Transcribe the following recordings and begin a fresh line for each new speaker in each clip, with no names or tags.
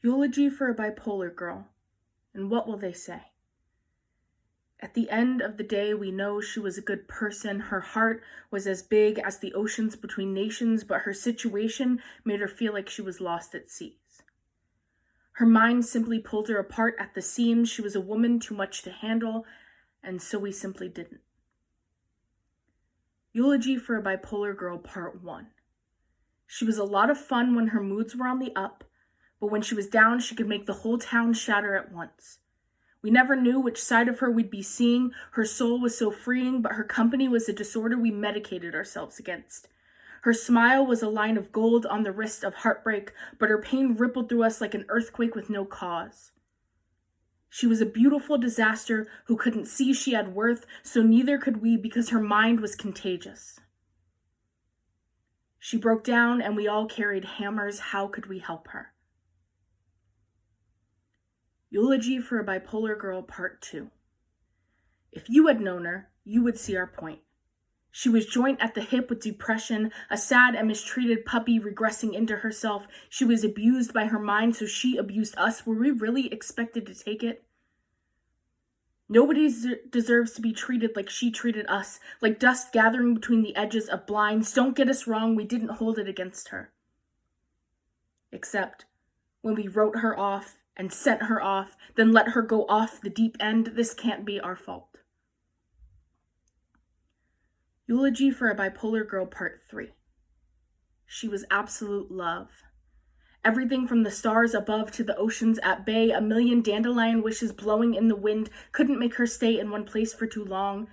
Eulogy for a bipolar girl, and what will they say? At the end of the day, we know she was a good person. Her heart was as big as the oceans between nations, but her situation made her feel like she was lost at seas. Her mind simply pulled her apart at the seams. She was a woman too much to handle, and so we simply didn't. Eulogy for a Bipolar Girl, Part 1. She was a lot of fun when her moods were on the up, but when she was down, she could make the whole town shatter at once. We never knew which side of her we'd be seeing. Her soul was so freeing, but her company was a disorder we medicated ourselves against. Her smile was a line of gold on the wrist of heartbreak, but her pain rippled through us like an earthquake with no cause. She was a beautiful disaster who couldn't see she had worth, so neither could we because her mind was contagious. She broke down and we all carried hammers. How could we help her? Eulogy for a Bipolar Girl, Part 2. If you had known her, you would see our point. She was joint at the hip with depression, a sad and mistreated puppy regressing into herself. She was abused by her mind, so she abused us. Were we really expected to take it? Nobody deserves to be treated like she treated us, like dust gathering between the edges of blinds. Don't get us wrong, we didn't hold it against her. Except when we wrote her off and sent her off, then let her go off the deep end. This can't be our fault. Eulogy for a Bipolar Girl, Part 3. She was absolute love. Everything from the stars above to the oceans at bay, a million dandelion wishes blowing in the wind couldn't make her stay in one place for too long.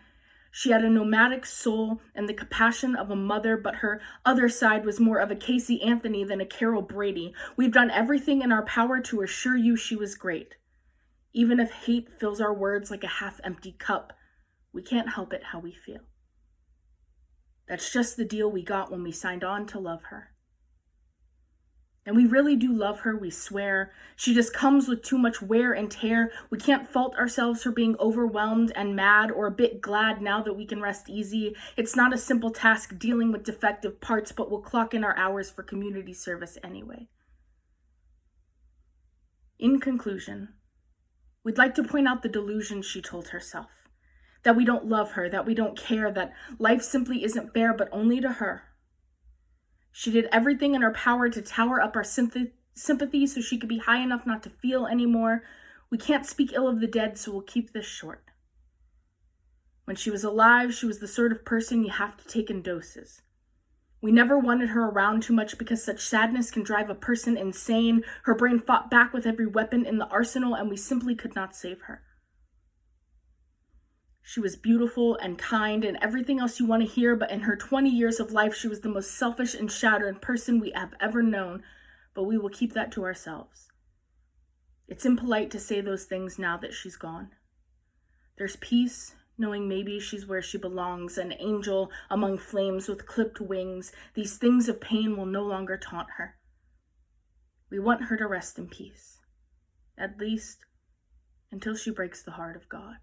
She had a nomadic soul and the compassion of a mother, but her other side was more of a Casey Anthony than a Carol Brady. We've done everything in our power to assure you she was great. Even if hate fills our words like a half-empty cup, we can't help it how we feel. That's just the deal we got when we signed on to love her. And we really do love her, we swear. She just comes with too much wear and tear. We can't fault ourselves for being overwhelmed and mad or a bit glad now that we can rest easy. It's not a simple task dealing with defective parts, but we'll clock in our hours for community service anyway. In conclusion, we'd like to point out the delusion she told herself. That we don't love her, that we don't care, that life simply isn't fair, but only to her. She did everything in her power to tower up our sympathy so she could be high enough not to feel anymore. We can't speak ill of the dead, so we'll keep this short. When she was alive, she was the sort of person you have to take in doses. We never wanted her around too much because such sadness can drive a person insane. Her brain fought back with every weapon in the arsenal, and we simply could not save her. She was beautiful and kind and everything else you want to hear, but in her 20 years of life, she was the most selfish and shattered person we have ever known, but we will keep that to ourselves. It's impolite to say those things now that she's gone. There's peace, knowing maybe she's where she belongs, an angel among flames with clipped wings. These things of pain will no longer taunt her. We want her to rest in peace, at least until she breaks the heart of God.